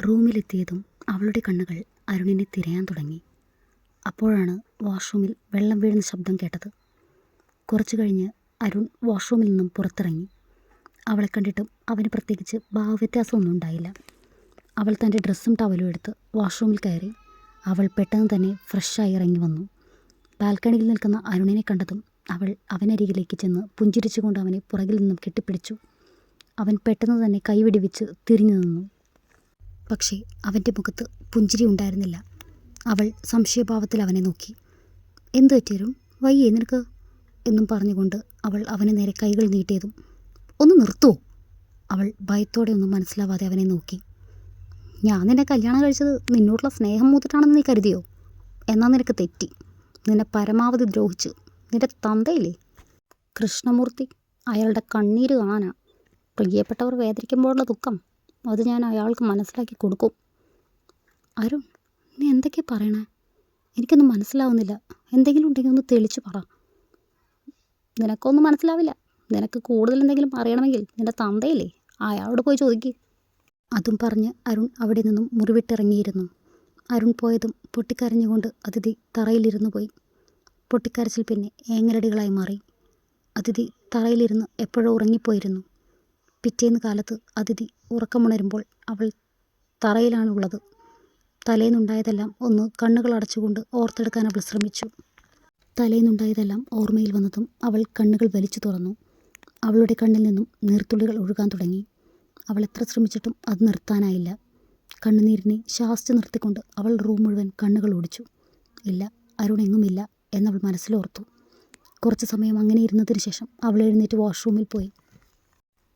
റൂമിലെത്തിയതും അവളുടെ കണ്ണുകൾ അരുണിനെ തിരയാൻ തുടങ്ങി. അപ്പോഴാണ് വാഷ്റൂമിൽ വെള്ളം വീഴുന്ന ശബ്ദം കേട്ടത്. കുറച്ചു കഴിഞ്ഞ് അരുൺ വാഷ്റൂമിൽ നിന്നും പുറത്തിറങ്ങി. അവളെ കണ്ടിട്ടും അവന് പ്രത്യേകിച്ച് ഭാവവ്യത്യാസമൊന്നും ഉണ്ടായില്ല. അവൾ തൻ്റെ ഡ്രസ്സും ടവലും എടുത്ത് വാഷ്റൂമിൽ കയറി. അവൾ പെട്ടെന്ന് തന്നെ ഫ്രഷായി ഇറങ്ങി വന്നു. ബാൽക്കണിയിൽ നിൽക്കുന്ന അരുണിനെ കണ്ടതും അവൾ അവനരികിലേക്ക് ചെന്ന് പുഞ്ചിരിച്ചുകൊണ്ട് അവനെ പുറകിൽ നിന്നും കെട്ടിപ്പിടിച്ചു. അവൻ പെട്ടെന്ന് തന്നെ കൈവിടിവിച്ച് തിരിഞ്ഞു നിന്നു. പക്ഷേ അവൻ്റെ മുഖത്ത് പുഞ്ചിരി ഉണ്ടായിരുന്നില്ല. അവൾ സംശയഭാവത്തിൽ അവനെ നോക്കി. എന്തു പറ്റിയരും, വയ്യേ നിനക്ക് എന്നും പറഞ്ഞുകൊണ്ട് അവൾ അവന് നേരെ കൈകൾ നീട്ടിയതും ഒന്ന് നിർത്തുമോ? അവൾ ഭയത്തോടെ ഒന്നും മനസ്സിലാവാതെ അവനെ നോക്കി. ഞാൻ നിന്നെ കല്യാണം കഴിച്ചത് നിന്നോടുള്ള സ്നേഹം മൂത്തിട്ടാണെന്ന് നീ കരുതിയോ? എന്നാൽ നിനക്ക് തെറ്റി. നിന്നെ പരമാവധി ദ്രോഹിച്ച് നിന്റെ തന്തയില്ലേ കൃഷ്ണമൂർത്തി, അയാളുടെ കണ്ണീര് കാണാനാ. പ്രിയപ്പെട്ടവർ വേദനിക്കുമ്പോഴുള്ള ദുഃഖം അത് ഞാൻ അയാൾക്ക് മനസ്സിലാക്കി കൊടുക്കും. അരുൺ, നീ എന്തൊക്കെയാ പറയണേ? എനിക്കൊന്നും മനസ്സിലാവുന്നില്ല. എന്തെങ്കിലും ഉണ്ടെങ്കിൽ ഒന്ന് തെളിച്ച് പറ. നിനക്കൊന്നും മനസ്സിലാവില്ല. നിനക്ക് കൂടുതൽ എന്തെങ്കിലും അറിയണമെങ്കിൽ നിന്റെ തന്തയില്ലേ, അയാളോട് പോയി ചോദിക്ക്. അതും പറഞ്ഞ് അരുൺ അവിടെ നിന്നും മുറിവിട്ടിറങ്ങിയിരുന്നു. അരുൺ പോയതും പൊട്ടിക്കരഞ്ഞുകൊണ്ട് അതിഥി തറയിലിരുന്നു പോയി. പൊട്ടിക്കരച്ചിൽ പിന്നെ ഏങ്ങലടികളായി മാറി. അതിഥി തറയിലിരുന്ന് എപ്പോഴോ ഉറങ്ങിപ്പോയിരുന്നു. പിറ്റേന്ന് കാലത്ത് അതിഥി ഉറക്കമുണരുമ്പോൾ അവൾ തറയിലാണുള്ളത്. തലേന്നുണ്ടായതെല്ലാം ഒന്ന് കണ്ണുകൾ അടച്ചുകൊണ്ട് ഓർത്തെടുക്കാൻ അവൾ ശ്രമിച്ചു. തലേന്നുണ്ടായതെല്ലാം ഓർമ്മയിൽ വന്നതും അവൾ കണ്ണുകൾ വലിച്ചു തുറന്നു. അവളുടെ കണ്ണിൽ നിന്നും നീർത്തുള്ളികൾ ഒഴുകാൻ തുടങ്ങി. അവൾ എത്ര ശ്രമിച്ചിട്ടും അത് നിർത്താനായില്ല. കണ്ണുനീരിനെ ശാസിച്ച് നിർത്തിക്കൊണ്ട് അവൾ റൂം മുഴുവൻ കണ്ണുകൾ ഓടിച്ചു. ഇല്ല, അരുൺ എങ്ങുമില്ല എന്നവൾ മനസ്സിലോർത്തു. കുറച്ച് സമയം അങ്ങനെ ഇരുന്നതിന് ശേഷം അവൾ എഴുന്നേറ്റ് വാഷ്റൂമിൽ പോയി.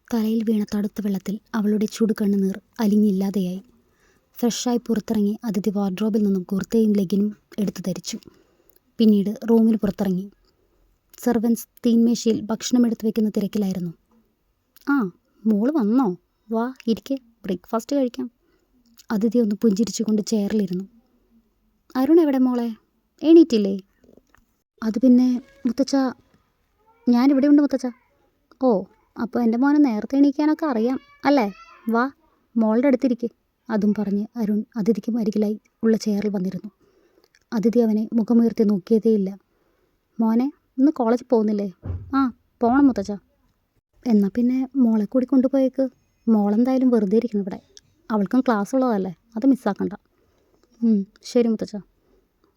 തലയിൽ വീണ തടുത്ത വെള്ളത്തിൽ അവളുടെ ചൂട് കണ്ണുനീർ അലിഞ്ഞില്ലാതെയായി. ഫ്രഷായി പുറത്തിറങ്ങി അതിഥി വാർഡ്രോബിൽ നിന്നും കുർത്തയും ലെഗിനും എടുത്തു ധരിച്ചു. പിന്നീട് റൂമിൽ പുറത്തിറങ്ങി. സെർവൻസ് തീൻമേശയിൽ ഭക്ഷണം എടുത്തു വയ്ക്കുന്ന തിരക്കിലായിരുന്നു. ആ, മോള് വന്നോ? വാ ഇരിക്കെ, ബ്രേക്ക്ഫാസ്റ്റ് കഴിക്കാം. അതിഥി ഒന്ന് പുഞ്ചിരിച്ചുകൊണ്ട് ചെയറിലിരുന്നു. അരുൺ എവിടെ മോളെ, എണീറ്റില്ലേ? അത് പിന്നെ മുത്തച്ഛ, ഞാനിവിടെ ഉണ്ട് മുത്തച്ഛ. ഓ, അപ്പോൾ എൻ്റെ മോനെ നേരത്തെ എണീക്കാനൊക്കെ അറിയാം അല്ലേ? വാ മോളുടെ അടുത്തിരിക്കെ. അതും പറഞ്ഞ് അരുൺ അതിഥിക്കും അരികിലായി ഉള്ള ചെയറിൽ വന്നിരുന്നു. അതിഥി അവനെ മുഖമുയർത്തി നോക്കിയതേയില്ല. മോനെ, ഇന്ന് കോളേജിൽ പോകുന്നില്ലേ? ആ, പോകണം മുത്തച്ഛ. എന്നാൽ പിന്നെ മോളെ കൂടി കൊണ്ടുപോയേക്ക്. മോളെന്തായാലും വെറുതെ ഇരിക്കണം ഇവിടെ. അവൾക്കും ക്ലാസ് ഉള്ളതല്ലേ, അത് മിസ്സാക്കണ്ട. ശരി മുത്തച്ഛ.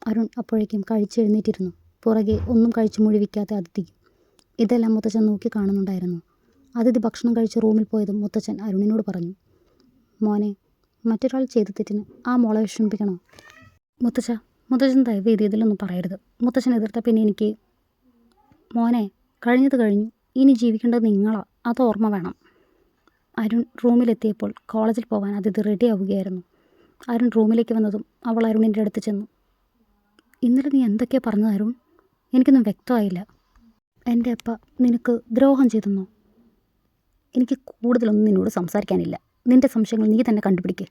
അരുൺ അപ്പോഴേക്കും കഴിച്ചെഴുന്നേറ്റിരുന്നു. പുറകെ ഒന്നും കഴിച്ചു മുഴുവിക്കാത്ത അതിഥി. ഇതെല്ലാം മുത്തച്ഛൻ നോക്കി കാണുന്നുണ്ടായിരുന്നു. അതിഥി ഭക്ഷണം കഴിച്ച് റൂമിൽ പോയതും മുത്തച്ഛൻ അരുണിനോട് പറഞ്ഞു. മോനെ, മറ്റൊരാൾ ചെയ്ത തെറ്റിന് ആ മോളെ വിഷമിപ്പിക്കണോ? മുത്തച്ഛൻ ദയവ് ചെയ്ത് ഇതിലൊന്നും പറയരുത്. മുത്തച്ഛൻ എതിർത്ത പിന്നെ എനിക്ക്. മോനെ, കഴിഞ്ഞത് കഴിഞ്ഞു. ഇനി ജീവിക്കേണ്ടത് നിങ്ങളാ, അത് ഓർമ്മ വേണം. അരുൺ റൂമിലെത്തിയപ്പോൾ കോളേജിൽ പോകാൻ അതിഥി റെഡി ആവുകയായിരുന്നു. അരുൺ റൂമിലേക്ക് വന്നതും അവൾ അരുണിൻ്റെ അടുത്ത് ചെന്നു. ഇന്നലെ നീ എന്തൊക്കെയാണ് പറഞ്ഞത് അരുൺ? എനിക്കൊന്നും വ്യക്തമായില്ല. എൻ്റെ അപ്പ നിനക്ക് ദ്രോഹം ചെയ്തെന്നോ? എനിക്ക് കൂടുതലൊന്നും നിന്നോട് സംസാരിക്കാനില്ല. നിൻ്റെ സംശയങ്ങൾ നീ തന്നെ കണ്ടുപിടിക്കുക.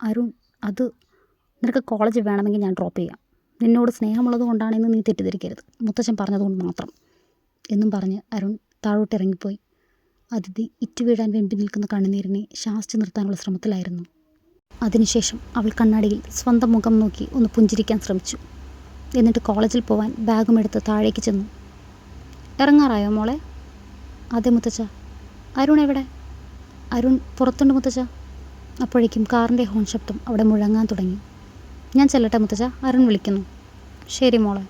അരുൺ, അത് നിനക്ക് കോളേജ് വേണമെങ്കിൽ ഞാൻ ഡ്രോപ്പ് ചെയ്യാം. നിന്നോട് സ്നേഹമുള്ളത് കൊണ്ടാണെന്ന് നീ തെറ്റിദ്ധരിക്കരുത്. മുത്തച്ഛൻ പറഞ്ഞതുകൊണ്ട് മാത്രം എന്നും പറഞ്ഞ് അരുൺ താഴോട്ടിറങ്ങിപ്പോയി. അതിഥി ഇറ്റുവീഴാൻ വെമ്പി നിൽക്കുന്ന കണ്ണുനീരിനെ ശാസിച്ചു നിർത്താനുള്ള ശ്രമത്തിലായിരുന്നു. അതിനുശേഷം അവൾ കണ്ണാടിയിൽ സ്വന്തം മുഖം നോക്കി ഒന്ന് പുഞ്ചിരിക്കാൻ ശ്രമിച്ചു. എന്നിട്ട് കോളേജിൽ പോവാൻ ബാഗും എടുത്ത് താഴേക്ക് ചെന്നു. ഇറങ്ങാറായോ മോളെ? അതെ മുത്തച്ഛ. അരുൺ എവിടെ? അരുൺ പുറത്തുണ്ട് മുത്തച്ഛ. അപ്പോഴേക്കും കാറിൻ്റെ ഹോൺ ശബ്ദം അവിടെ മുഴങ്ങാൻ തുടങ്ങി. ഞാൻ ചെല്ലട്ടെ മുത്തച്ഛ, അരുൺ വിളിക്കുന്നു. ശരി മോളെ.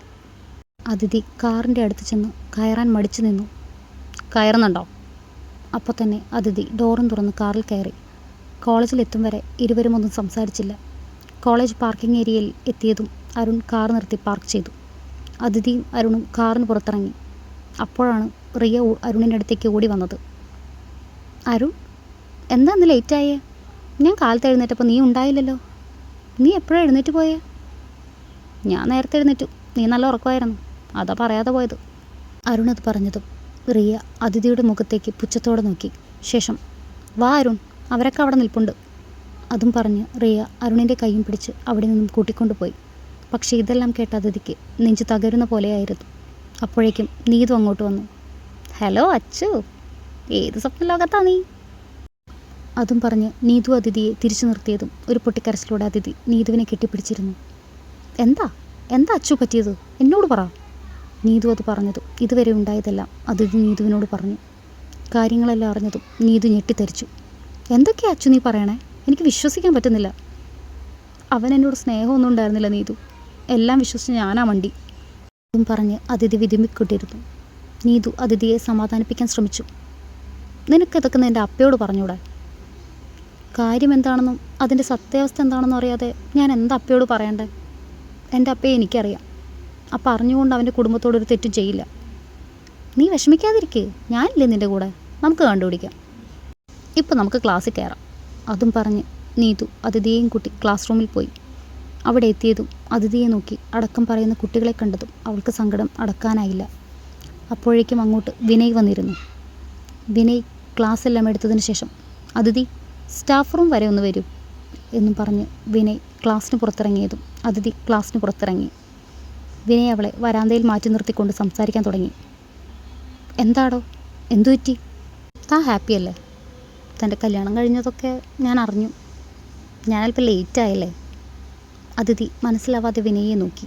അതിഥി കാറിൻ്റെ അടുത്ത് ചെന്ന് കയറാൻ മടിച്ചു നിന്നു. കയറുന്നുണ്ടോ? അപ്പോൾ തന്നെ അതിഥി ഡോറും തുറന്ന് കാറിൽ കയറി. കോളേജിലെത്തും വരെ ഇരുവരും ഒന്നും സംസാരിച്ചില്ല. കോളേജ് പാർക്കിംഗ് ഏരിയയിൽ എത്തിയതും അരുൺ കാർ നിർത്തി പാർക്ക് ചെയ്തു. അതിഥിയും അരുണും കാറിന് പുറത്തിറങ്ങി. അപ്പോഴാണ് റിയ അരുണിൻ്റെ അടുത്തേക്ക് ഓടി വന്നത്. അരുൺ, എന്താ ഇന്ന് ലേറ്റായേ? ഞാൻ കാലത്ത് എഴുന്നേറ്റപ്പോൾ നീ ഉണ്ടായില്ലല്ലോ. നീ എപ്പോഴാണ് എഴുന്നേറ്റ് പോയേ? ഞാൻ നേരത്തെ എഴുന്നേറ്റു. നീ നല്ല ഉറക്കമായിരുന്നു, അതാ പറയാതെ പോയത്. അരുൺ അത് പറഞ്ഞതും റിയ അതിഥിയുടെ മുഖത്തേക്ക് പുച്ഛത്തോടെ നോക്കി. ശേഷം, വാ അരുൺ, അവരൊക്കെ അവിടെ നിൽപ്പുണ്ട്. അതും പറഞ്ഞ് റിയ അരുണിൻ്റെ കൈയും പിടിച്ച് അവിടെ നിന്നും കൂട്ടിക്കൊണ്ടുപോയി. പക്ഷേ ഇതെല്ലാം കേട്ട അതിഥിക്ക് നെഞ്ചു തകരുന്ന പോലെയായിരുന്നു. അപ്പോഴേക്കും നീതു അങ്ങോട്ട് വന്നു. ഹലോ അച്ചു, ഏത് സ്വപ്ന ലോകത്താ നീ? അതും പറഞ്ഞ് നീതു അതിഥിയെ തിരിച്ചു നിർത്തിയതും ഒരു പൊട്ടിക്കരച്ചിലൂടെ അതിഥി നീതുവിനെ കെട്ടിപ്പിടിച്ചിരുന്നു. എന്താ എന്താ അച്ചു പറ്റിയത്, എന്നോട് പറ. നീതു അത് പറഞ്ഞതും ഇതുവരെ ഉണ്ടായതെല്ലാം അതിഥി നീതുവിനോട് പറഞ്ഞു. കാര്യങ്ങളെല്ലാം അറിഞ്ഞതും നീതു ഞെട്ടിത്തരിച്ചു. എന്തൊക്കെയാ അച്ചു നീ പറയണേ, എനിക്ക് വിശ്വസിക്കാൻ പറ്റുന്നില്ല. അവൻ എന്നോട് സ്നേഹമൊന്നും ഉണ്ടായിരുന്നില്ല നീതു, എല്ലാം വിശ്വസിച്ച് ഞാനാ മണ്ടി. അതും പറഞ്ഞ് അതിഥി വിതുമ്പിക്കൊണ്ടിരുന്നു. നീതു അതിഥിയെ സമാധാനിപ്പിക്കാൻ ശ്രമിച്ചു. നിനക്കിതൊക്കെ നിൻ്റെ അപ്പയോട് പറഞ്ഞൂടെ? കാര്യം എന്താണെന്നും അതിൻ്റെ സത്യാവസ്ഥ എന്താണെന്നും അറിയാതെ ഞാൻ എന്താ അപ്പയോട് പറയണ്ടേ? എൻ്റെ അപ്പയെ എനിക്കറിയാം. അപ്പം അറിഞ്ഞുകൊണ്ട് അവൻ്റെ കുടുംബത്തോടൊരു തെറ്റും ചെയ്യില്ല. നീ വിഷമിക്കാതിരിക്കേ, ഞാനില്ലേ നിൻ്റെ കൂടെ, നമുക്ക് കണ്ടുപിടിക്കാം. ഇപ്പം നമുക്ക് ക്ലാസ്സിൽ കയറാം. അതും പറഞ്ഞ് നീതു അതിഥിയെയും കൂട്ടി ക്ലാസ് റൂമിൽ പോയി. അവിടെ എത്തിയതും അതിഥിയെ നോക്കി അടക്കം പറയുന്ന കുട്ടികളെ കണ്ടതും അവൾക്ക് സങ്കടം അടക്കാനായില്ല. അപ്പോഴേക്കും അങ്ങോട്ട് വിനയ് വന്നിരുന്നു. വിനയ് ക്ലാസ് എല്ലാം എടുത്തതിന് ശേഷം അതിഥി സ്റ്റാഫ് റൂം വരെ ഒന്ന് വരൂ എന്നും പറഞ്ഞ് വിനയ് ക്ലാസ്സിന് പുറത്തിറങ്ങിയതും അതിഥി ക്ലാസ്സിന് പുറത്തിറങ്ങി. വിനയ് അവളെ വരാന്തയിൽ മാറ്റി നിർത്തിക്കൊണ്ട് സംസാരിക്കാൻ തുടങ്ങി. എന്താടോ, എന്തു പറ്റി? താൻ ഹാപ്പിയല്ലേ? തൻ്റെ കല്യാണം കഴിഞ്ഞതൊക്കെ ഞാൻ അറിഞ്ഞു. ഞാനല്പം ലേറ്റായല്ലേ? അതിഥി മനസ്സിലാവാതെ വിനയെ നോക്കി.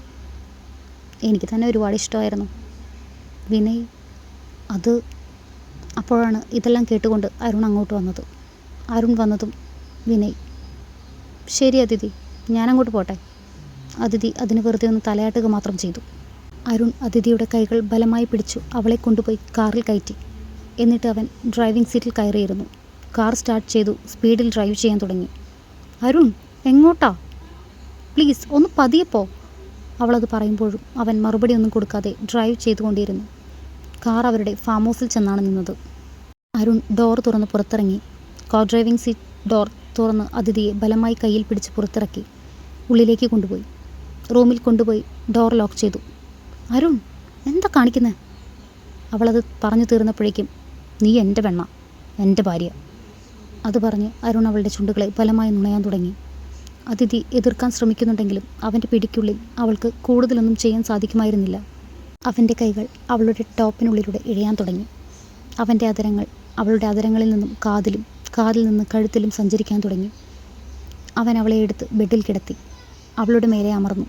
എനിക്ക് തന്നെ ഒരുപാട് ഇഷ്ടമായിരുന്നു വിനയ്. അത് അപ്പോഴാണ് ഇതെല്ലാം കേട്ടുകൊണ്ട് അരുൺ അങ്ങോട്ട് വന്നത്. അരുൺ വന്നതും വിനയ്, ശരി അതിഥി, ഞാനങ്ങോട്ട് പോട്ടെ. അതിഥി അതിന് വെറുതെ ഒന്ന് തലയാട്ടുക മാത്രം ചെയ്തു. അരുൺ അതിഥിയുടെ കൈകൾ ബലമായി പിടിച്ചു അവളെ കൊണ്ടുപോയി കാറിൽ കയറ്റി. എന്നിട്ട് അവൻ ഡ്രൈവിംഗ് സീറ്റിൽ കയറിയിരുന്നു. കാർ സ്റ്റാർട്ട് ചെയ്തു സ്പീഡിൽ ഡ്രൈവ് ചെയ്യാൻ തുടങ്ങി. അരുൺ, എങ്ങോട്ടാ? പ്ലീസ് ഒന്ന് പതിയെപ്പോ. അവളത് പറയുമ്പോഴും അവൻ മറുപടി ഒന്നും കൊടുക്കാതെ ഡ്രൈവ് ചെയ്തുകൊണ്ടിരുന്നു. കാർ അവരുടെ ഫാം ഹൗസിൽ ചെന്നാണ് നിന്നത്. അരുൺ ഡോർ തുറന്ന് പുറത്തിറങ്ങി. കാർ ഡ്രൈവിംഗ് സീറ്റ് ഡോർ തുറന്ന് അതിഥിയെ ബലമായി കയ്യിൽ പിടിച്ച് പുറത്തിറക്കി ഉള്ളിലേക്ക് കൊണ്ടുപോയി. റൂമിൽ കൊണ്ടുപോയി ഡോർ ലോക്ക് ചെയ്തു. അരുൺ, എന്താ കാണിക്കുന്നത്? അവളത് പറഞ്ഞു തീർന്നപ്പോഴേക്കും, നീ എൻ്റെ പെണ്ണ, എൻ്റെ ഭാര്യ. അത് പറഞ്ഞ് അരുൺ അവളുടെ ചുണ്ടുകളെ ബലമായി നുണയാൻ തുടങ്ങി. അതിഥി എതിർക്കാൻ ശ്രമിക്കുന്നുണ്ടെങ്കിലും അവൻ്റെ പിടിക്കുള്ളിൽ അവൾക്ക് കൂടുതലൊന്നും ചെയ്യാൻ സാധിക്കുമായിരുന്നില്ല. അവൻ്റെ കൈകൾ അവളുടെ ടോപ്പിനുള്ളിലൂടെ ഇഴയാൻ തുടങ്ങി. അവൻ്റെ അതരങ്ങൾ അവളുടെ അതരങ്ങളിൽ നിന്നും കാതിലും കാതിൽ നിന്ന് കഴുത്തിലും സഞ്ചരിക്കാൻ തുടങ്ങി. അവൻ അവളെ എടുത്ത് ബെഡിൽ കിടത്തി അവളുടെ മേലെ അമർന്നു.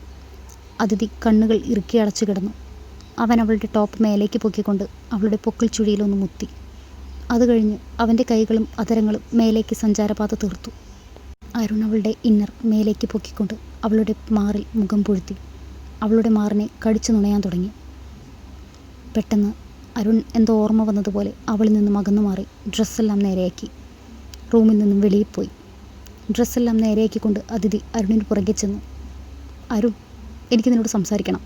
അതിഥി കണ്ണുകൾ ഇറുക്കി അടച്ചു കിടന്നു. അവൻ അവളുടെ ടോപ്പ് മേലേക്ക് പൊക്കിക്കൊണ്ട് അവളുടെ പൊക്കിൾ ചുഴിയിലൊന്ന് മുത്തി. അത് കഴിഞ്ഞ് അവൻ്റെ കൈകളും അതരങ്ങളും മേലേക്ക് സഞ്ചാരപാത തീർത്തു. അരുൺ അവളുടെ ഇന്നർ മേലേക്ക് പൊക്കിക്കൊണ്ട് അവളുടെ മാറിൽ മുഖം പൊഴുത്തി അവളുടെ മാറിനെ കടിച്ചു നുണയാൻ തുടങ്ങി. പെട്ടെന്ന് അരുൺ എന്തോ ഓർമ്മ വന്നതുപോലെ അവളിൽ നിന്നും അകന്നു മാറി ഡ്രസ്സെല്ലാം നേരെയാക്കി റൂമിൽ നിന്നും വെളിയിൽ പോയി. ഡ്രസ്സെല്ലാം നേരെയാക്കിക്കൊണ്ട് അതിഥി അരുണിന് പുറകെ ചെന്നു. അരുൺ, എനിക്ക് നിന്നോട് സംസാരിക്കണം.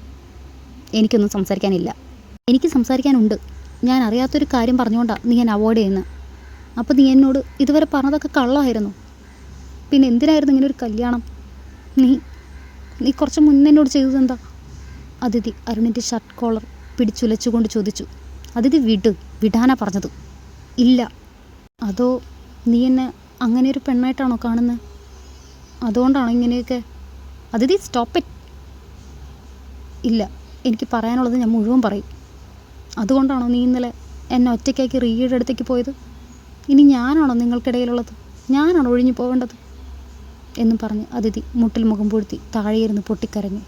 എനിക്കൊന്നും സംസാരിക്കാനില്ല. എനിക്ക് സംസാരിക്കാനുണ്ട്. ഞാൻ അറിയാത്തൊരു കാര്യം പറഞ്ഞുകൊണ്ടാണ് നീ എന്നെ അവോയ്ഡ് ചെയ്യുന്നത്. അപ്പോൾ നീ എന്നോട് ഇതുവരെ പറഞ്ഞതൊക്കെ കള്ളമായിരുന്നു. പിന്നെ എന്തിനായിരുന്നു ഇങ്ങനെ ഒരു കല്യാണം? നീ കുറച്ച് മുന്നേ എന്നോട് ചെയ്തതെന്താ? അതിഥി അരുണിൻ്റെ ഷർട്ട് കോളർ പിടിച്ചുലച്ചുകൊണ്ട് ചോദിച്ചു. അതിഥി വിടാനാ പറഞ്ഞത്. ഇല്ല. അതോ നീ എന്നെ അങ്ങനെ ഒരു പെണ്ണായിട്ടാണോ കാണുന്നത്? അതുകൊണ്ടാണോ ഇങ്ങനെയൊക്കെ? അതിഥി, സ്റ്റോപ്പ് ഇറ്റ്. ഇല്ല, എനിക്ക് പറയാനുള്ളത് ഞാൻ മുഴുവൻ പറയും. അതുകൊണ്ടാണോ നീ ഇന്നലെ എന്നെ ഒറ്റയ്ക്കാക്കി റിയയുടെ അടുത്തേക്ക് പോയത്? ഇനി ഞാനാണോ നിങ്ങൾക്കിടയിലുള്ളത്? ഞാനാണോ ഒഴിഞ്ഞു പോവേണ്ടത്? എന്നും പറഞ്ഞ് അതിഥി മുട്ടിൽ മുഖം പൊഴുത്തി താഴെയിരുന്ന് പൊട്ടിക്കരഞ്ഞു.